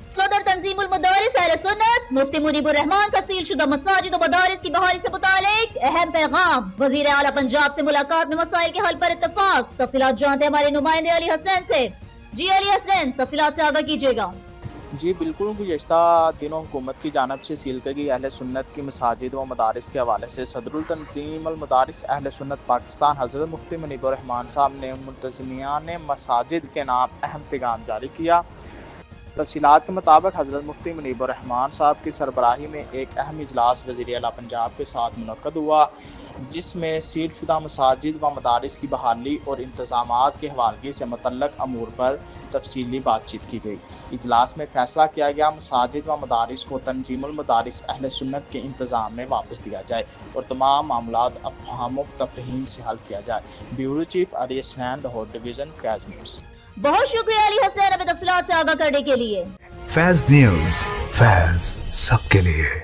صدر تنظیم-ul-Madaris Ahl-e-Sunnat مفتی منیب-ur-Rehman کا cell شدہ مساجد-o-Madaris کی بحالی سے متعلق اہم پیغام۔ وزیر-e-Aala پنجاب سے ملاقات میں مسائل کے حل پر اتفاق۔ تفصیلات جانتے ہیں ہمارے نمائندے علی حسنین سے۔ جی علی حسنین، تفصیلات سے آگاہ کیجیے گا۔ جی بالکل، گزشتہ دنوں حکومت کی جانب سے سیل کی گئی اہل سنت کی مساجد و مدارس کے حوالے سے صدر التنظیم-ال-مدارس اہل سنت پاکستان حضرت مفتی منیب-ر-Rehman صاحب نے منتظمین مساجد کے نام اہم پیغام جاری کیا۔ تفصیلات کے مطابق حضرت مفتی منیب-ر-Rehman صاحب کی سربراہی میں ایک اہم اجلاس وزیر-اعلیٰ پنجاب کے ساتھ منعقد ہوا، جس میں سیل شدہ مساجد و مدارس کی بحالی اور انتظامات کے حوالگی سے متعلق امور پر تفصیلی بات چیت کی گئی۔ اجلاس میں فیصلہ کیا گیا مساجد و مدارس کو تنظیم-ال-مدارس اہل سنت کے انتظام میں واپس دیا جائے اور تمام معاملات افہام و تفہیم سے حل کیا جائے۔ بیورو چیف علی حسنین، لاہور ڈویژن، فیض نیوز۔ بہت شکریہ علی حسین ہمیں تفصیلات سے آگاہ کرنے کے لیے۔ فیض نیوز، فیض سب کے لیے۔